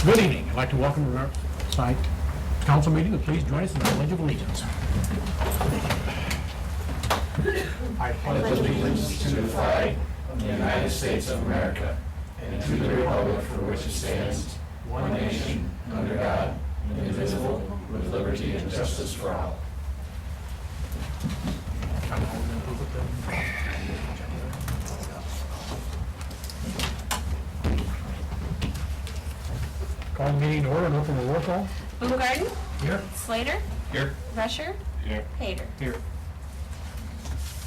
Good evening. I'd like to welcome to our site council meeting. Please join us in the Pledge of Allegiance. I pledge allegiance To the flag of the United States of America and to the republic for which it stands, one nation, under God, indivisible, with liberty and justice for all. Call the meeting to order and open the roll call. Baumgarten? Here. Slater? Here. Rusher? Here. Hader? Here.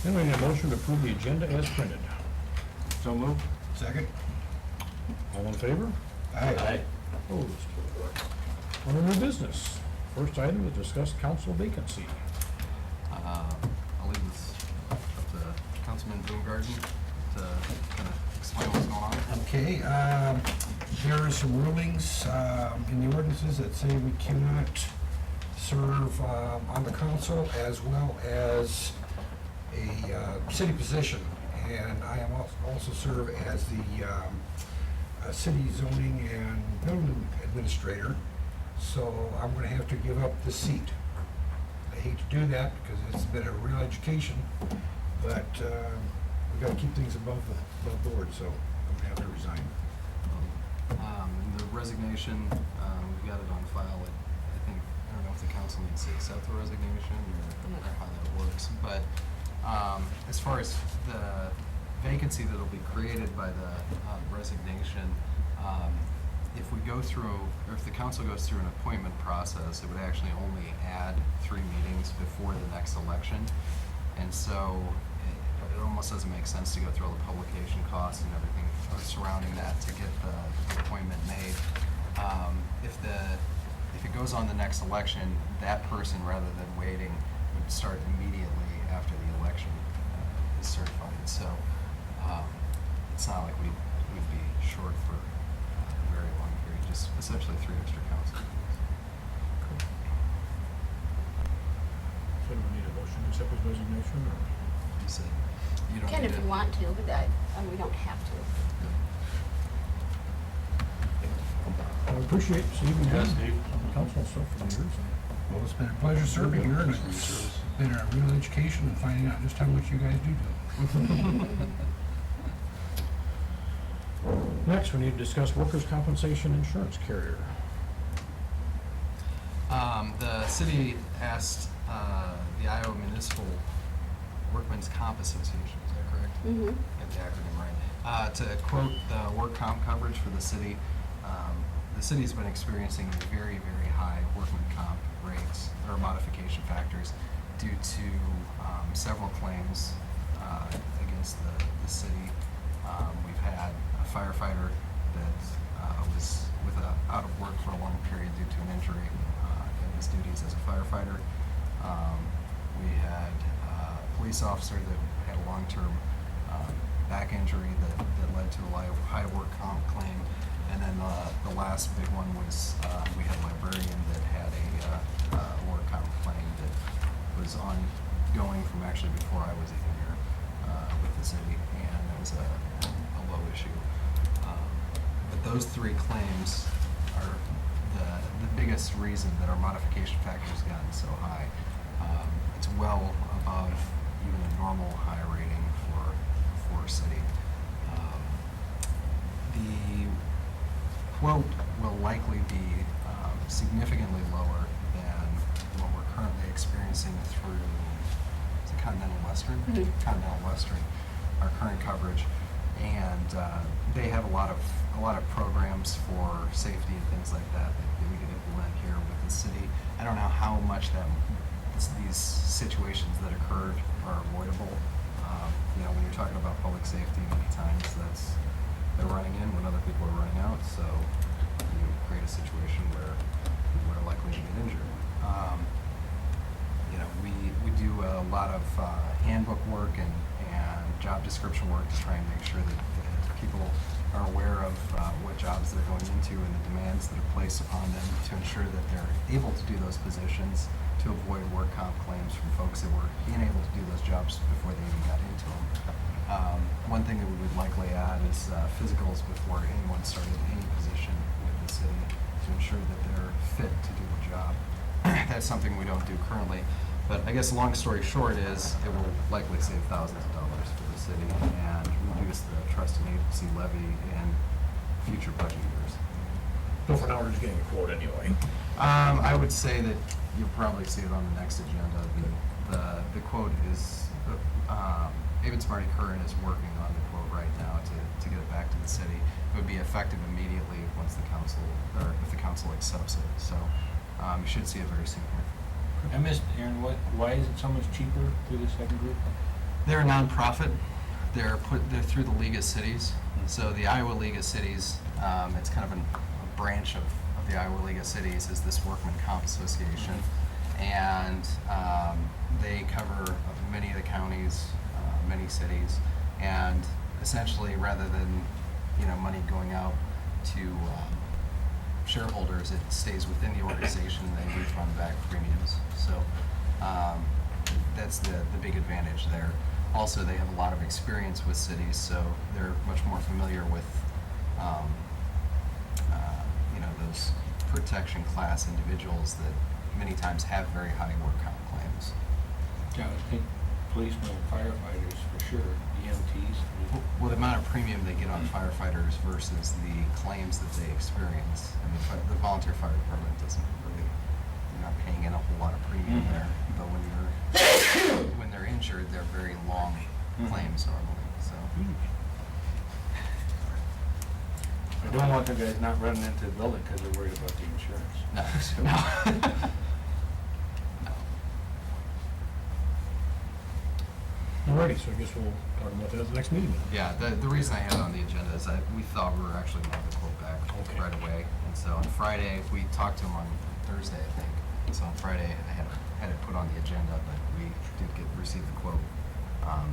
Then we need a motion to approve the agenda as printed. So moved. Second. All in favor? Aye. Opposed? Under new business, first item is discuss council vacancy. I'll leave this up to Councilman Baumgarten to kind of explain what's going on. Okay, there are some rulings in the ordinances that say we cannot serve on the council as well as a city position. And I am also serve as the city zoning and building administrator. So I'm going to have to give up the seat. I hate to do that because it's been a real education, but we've got to keep things above board, so I'm going to have to resign. And the resignation, we've got it on file. I don't know if the council needs to accept the resignation or how that works. But as far as the vacancy that will be created by the resignation, if we go through, or if the council goes through an appointment process, it would actually only add 3 meetings before the next election. And so it almost doesn't make sense to go through all the publication costs and everything surrounding that to get the appointment made. If it goes on the next election, that person, rather than waiting, would start immediately after the election is certified. So it's not like we'd be short for a very long period, just essentially 3 extra council meetings. So do we need a motion to accept his resignation, or? You said you don't Can need if to. you want to, but we don't have to. I appreciate Steve and Jen on the council and stuff for the years. Well, it's been a pleasure serving here, and it's been a real education in finding out just how much you guys do. Next, we need to discuss workers' compensation insurance carrier. The city asked the Iowa Municipal Workmen's Comp Association, is that correct? Mm-hmm. Get the acronym right. To quote the work comp coverage for the city, the city's been experiencing very, very high workman comp rates or modification factors due to several claims against the city. We've had a firefighter that was out of work for a long period due to an injury in his duties as a firefighter. We had a police officer that had a long-term back injury that led to a high work comp claim. And then the last big one was we had a librarian that had a work comp claim that was ongoing from actually before I was even here with the city, and it was a low issue. But those 3 claims are the biggest reason that our modification factor has gotten so high. It's well above even a normal high rating for a city. The quote will likely be significantly lower than what we're currently experiencing through Continental Western. Mm-hmm. Continental Western, our current coverage, and they have a lot of programs for safety and things like that we can implement here with the city. I don't know how much these situations that occurred are avoidable. When you're talking about public safety, many times they're running in when other people are running out, so you create a situation where people are likely to get injured. We do a lot of handbook work and job description work to try and make sure that people are aware of what jobs they're going into and the demands that are placed upon them to ensure that they're able to do those positions, to avoid work comp claims from folks that were being able to do those jobs before they even got into them. One thing that we would likely add is physicals before anyone started any position with the city. fit to do the job. That's something we don't do currently. But I guess long story short is it will likely save thousands of dollars for the city and reduce the trust and agency levy in future budget years. So for now, we're just getting a quote anyway. I would say that you'll probably see it on the next agenda. The quote is, Avens Marty Curran is working on the quote right now to get it back to the city. It would be effective immediately once the council, or if the council accepts it. So you should see it very soon here. I missed, Aaron, why is it so much cheaper through the second group? They're a nonprofit. They're through the League of Cities. So the Iowa League of Cities, it's kind of a branch of the Iowa League of Cities, is this Workman Comp Association. And they cover many of the counties, many cities, and essentially rather than money going out to shareholders, it stays within the organization and they refund back premiums. So that's the big advantage there. Also, they have a lot of experience with cities, so they're much more familiar with those protection class individuals that many times have very high work comp claims. Yeah, I think policemen and firefighters for sure, EMTs. Well, the amount of premium they get on firefighters versus the claims that they experience. I mean, the volunteer fire department doesn't really, you're not paying in a whole lot of premium there. But when they're injured, they're very long claims normally. So I don't want the guys not running into the building because they're worried about the insurance. no. Alrighty, so I guess we'll talk about that at the next meeting then. Yeah, the reason I had it on the agenda is we thought we were actually going to have the quote back Okay. right away. And so on Friday, we talked to him on Thursday, I think. So on Friday, I had it put on the agenda, but we did receive the quote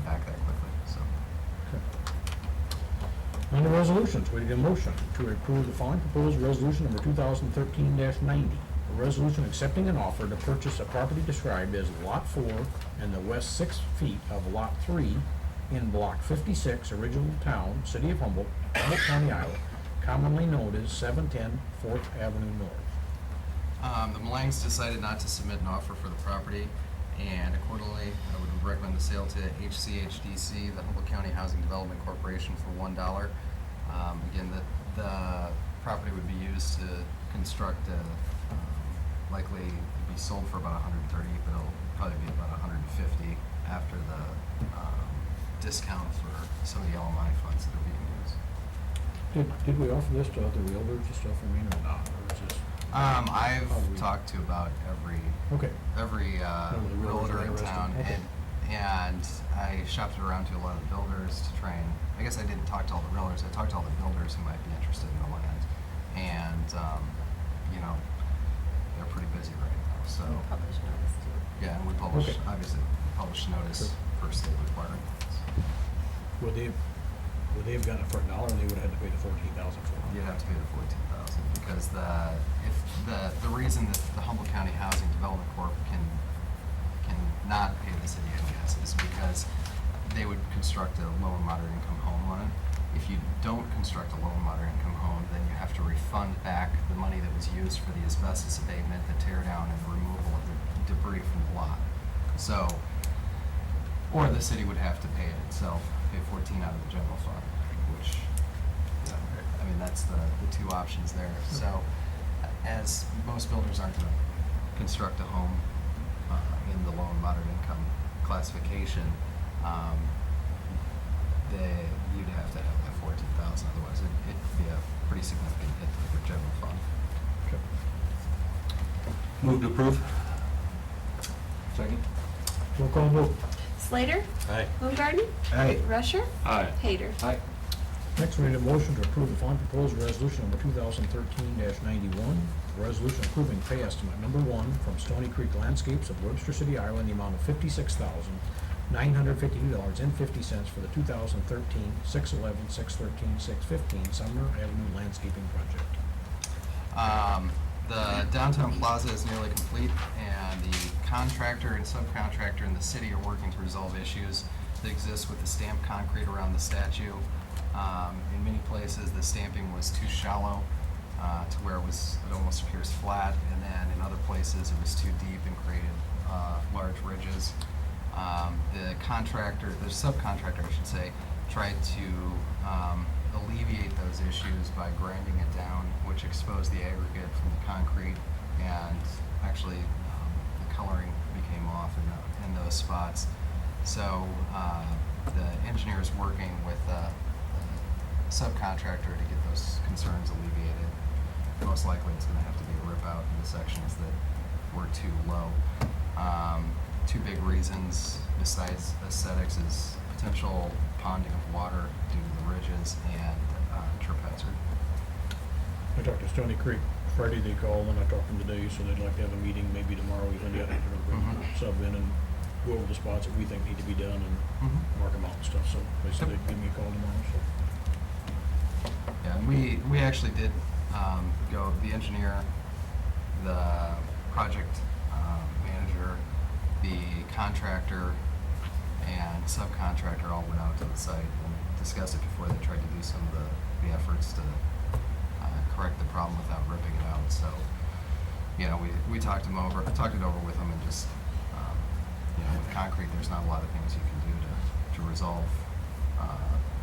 back that quickly. So On the resolutions, we get a motion to approve the following proposed resolution number 2013-90. A resolution accepting an offer to purchase a property described as Lot 4 and the west 6 feet of Lot 3 in Block 56, Original Town, City of Humboldt, Humboldt County, Iowa, commonly known as 710 4th Avenue North. the Malangs decided not to submit an offer for the property, and accordingly, I would recommend the sale to HCHDC, the Humboldt County Housing Development Corporation, for $1. Again, the property would be used to construct likely it'd be sold for about $130, but it'll probably be about $150 after the discount for some of the LMI funds that are being used. Did we offer this to other realtors and stuff, I mean, or not, or is this? I've Probably. talked to about every Okay. realtor realtors are in town, interested. Okay. and I shopped it around to a lot of the builders to try and, I guess I didn't talk to all the realtors, I talked to all the builders who might be interested in the land, and, they're pretty busy right now, so. Publish notice too. Yeah, and we publish, Okay. obviously, publish notice Sure. for state requirements. Would they have gotten it for $1, they would have had to pay the $14,000 for it? You'd have to pay the $14,000 because the reason that the Humboldt County Housing Development Corp can not pay the city NES is because they would construct a low and moderate income home on it. If you don't construct a low and moderate income home, then you have to refund back the money that was used for the asbestos abatement, the tear down, and the removal of the debris from the lot. So, or the city would have to pay it itself, pay 14 out of the general fund, which, I mean, that's the two options there. So, as most builders aren't going to construct a home in the low and moderate income classification, you'd have to have that 14,000. Otherwise, it'd be a pretty significant hit to the general fund. Okay. Move to approve. Second. Roll call vote. Slater? Aye. Baumgarten? Aye. Rusher? Aye. Hader? Aye. Next, we need a motion to approve the following proposed resolution number 2013-91. A resolution approving pay estimate number 1 from Stony Creek Landscapes of Webster City, Iowa, in the amount of $56,952.50 for the 2013 6/11, 6/13, 6/15 Sumner Avenue Landscaping Project. The downtown plaza is nearly complete, and the contractor and subcontractor in the city are working to resolve issues that exist with the stamped concrete around the statue. In many places, the stamping was too shallow, to where it almost appears flat, and then in other places it was too deep and created large ridges. The subcontractor, I should say, tried to alleviate those issues by grinding it down, which exposed the aggregate from the concrete, and actually the coloring became off in those spots. So the engineer is working with a subcontractor to get those concerns alleviated. Most likely it's going to have to be a rip out in the sections that were too low. Two big reasons besides aesthetics is potential ponding of water due to the ridges and trip hazard. I talked to Stony Creek Friday, they called, and I talked to them today, so they'd like to have a meeting maybe tomorrow, even yet, sub in and go over the spots that we think need to be done and mark them out and stuff, so they said they'd give me a call tomorrow, so. Yeah, and we actually did go, the engineer, the project manager, the contractor, and subcontractor all went out to the site and discussed it before they tried to do some of the efforts to correct the problem without ripping it out. So, you know, we talked it over with them, and just, you know, with concrete, there's not a lot of things you can do to resolve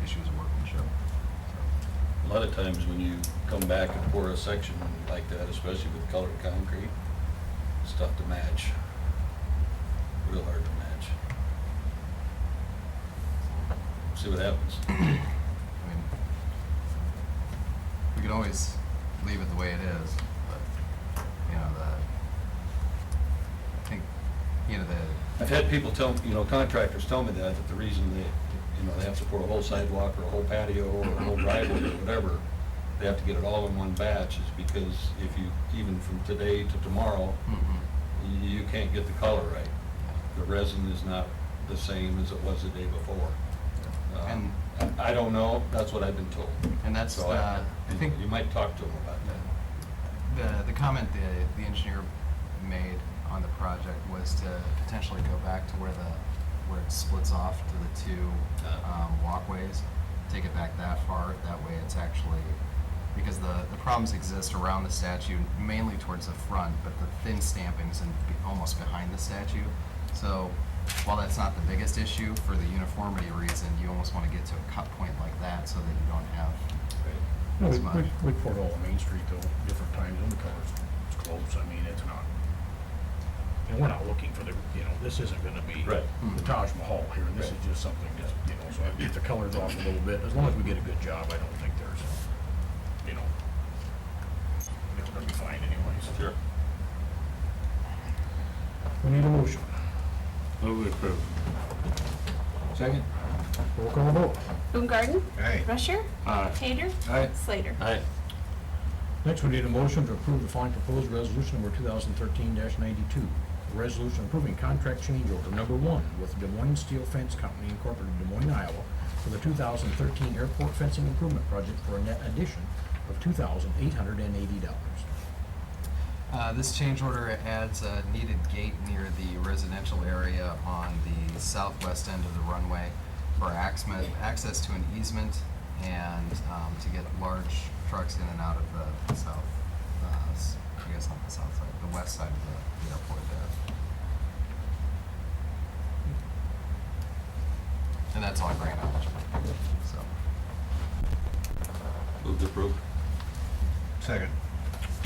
issues of workmanship. A lot of times when you come back and pour a section like that, especially with colored concrete, it's tough to match. Real hard to match. See what happens. I mean, we could always leave it the way it is, but, you know, I think, you know, I've had people contractors tell me that the reason they have to pour a whole sidewalk or a whole patio or a whole driveway or whatever, they have to get it all in one batch, is because if you, even from today to tomorrow, you can't get the color right. The resin is not the same as it was the day before. And I don't know, that's what I've been told. And that's, So I think you might talk to them about that. the comment the engineer made on the project was to potentially go back to where it splits off to the two walkways, take it back that far. That way it's actually, because the problems exist around the statue, mainly towards the front, but the thin stampings and almost behind the statue. So while that's not the biggest issue, for the uniformity reason, you almost want to get to a cut point like that so that you don't have No, as much. we poured all of Main Street though, different times, and the colors, it's close, I mean, it's not, and we're not looking for this isn't gonna be Right. the Taj Mahal here, this is Right. just something that, so if the color's off a little bit, as long as we get a good job, I don't think there's, it's gonna be fine anyways. Sure. We need a motion. Move to approve. Second? Roll call vote. Baumgarten. Aye. Rusher. Aye. Hayter. Aye. Slater. Aye. Next, we need a motion to approve the following proposed resolution number 2013-92. A resolution approving contract change order number 1 with Des Moines Steel Fence Company Incorporated, Des Moines, Iowa, for the 2013 airport fencing improvement project for a net addition of $2,880. This change order adds a needed gate near the residential area on the southwest end of the runway for access to an easement and to get large trucks in and out of the south, I guess not the south side, the west side of the airport there. And that's all grant eligible, so. Move to approve. Second.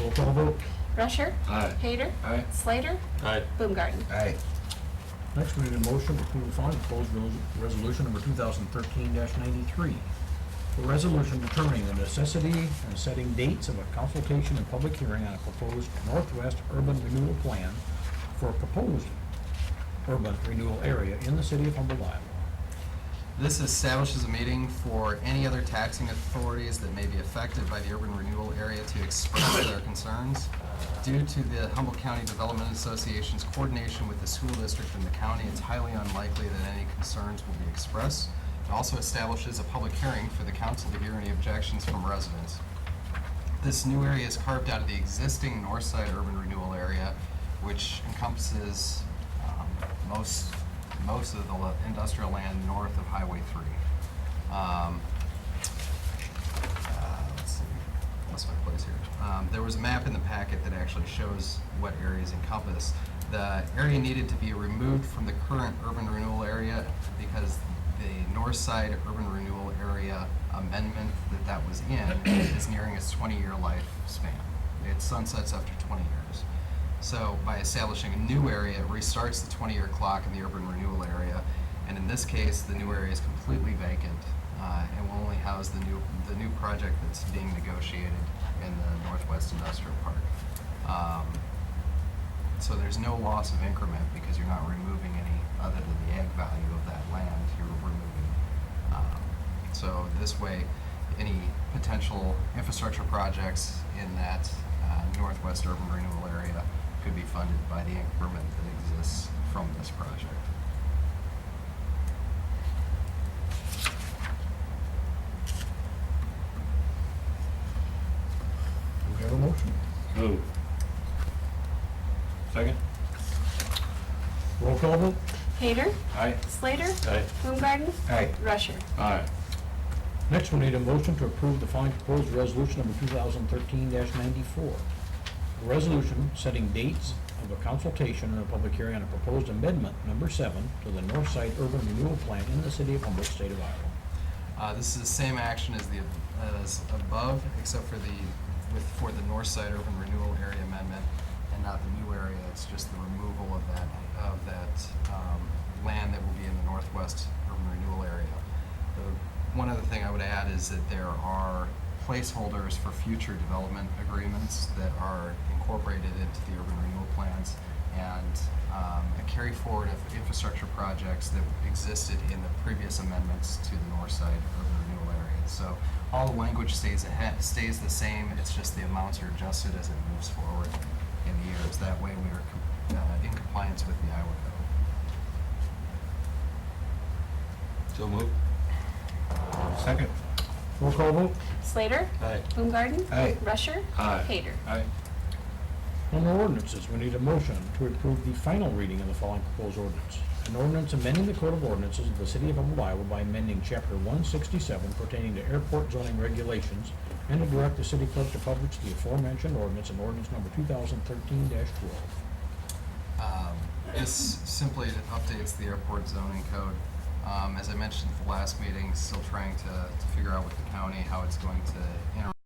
Roll call vote. Rusher. Aye. Hayter. Aye. Slater. Aye. Baumgarten. Aye. Next, we need a motion to approve the following proposed resolution number 2013-93. A resolution determining the necessity and setting dates of a consultation and public hearing on a proposed Northwest Urban Renewal Plan for a proposed urban renewal area in the city of Humboldt, Iowa. This establishes a meeting for any other taxing authorities that may be affected by the urban renewal area to express their concerns. Due to the Humboldt County Development Association's coordination with the school district and the county, it's highly unlikely that any concerns will be expressed. It also establishes a public hearing for the council to hear any objections from residents. This new area is carved out of the existing north side urban renewal area, which encompasses most of the industrial land north of Highway 3. Let's see. lost my place here. There was a map in the packet that actually shows what areas encompass. The area needed to be removed from the current urban renewal area because the north side urban renewal area amendment that was in is nearing its 20-year lifespan. It sunsets after 20 years. So by establishing a new area, it restarts the 20-year clock in the urban renewal area. And in this case, the new area is completely vacant and will only house the new project that's being negotiated in the Northwest Industrial Park. So there's no loss of increment because you're not removing any other than the ag value of that land. You're removing. So this way, any potential infrastructure projects in that Northwest urban renewal area could be funded by the increment that exists from this project. Do we have a motion? Move. Second? Roll call vote? Hayter, Aye. Slater, Aye. Baumgarten, Aye. Rusher. Aye. Next, we need a motion to approve the following proposed resolution number 2013-94. A resolution setting dates of a consultation and a public hearing on a proposed amendment, number 7, to the North Side Urban Renewal Plan in the city of Humboldt, state of Iowa. This is the same action as above, except for the north side urban renewal area amendment, and not the new area. It's just the removal of that land that will be in the northwest urban renewal area. One other thing I would add is that there are placeholders for future development agreements that are incorporated into the urban renewal plans, and a carry forward of infrastructure projects that existed in the previous amendments to the north side urban renewal area. So all the language stays the same. It's just the amounts are adjusted as it moves forward in the years. That way we are in compliance with the Iowa code. So move. Second. Roll call vote? Slater, Aye. Baumgarten, Aye. Rusher, Aye. Hayter. Aye. On the ordinances, we need a motion to approve the final reading of the following proposed ordinance. An ordinance amending the Code of Ordinances of the City of Humboldt, Iowa by amending Chapter 167 pertaining to airport zoning regulations and to direct the city clerk to publish the aforementioned ordinance in ordinance number 2013-12. This simply updates the airport zoning code. As I mentioned at the last meeting, still trying to figure out with the county how it's going to interact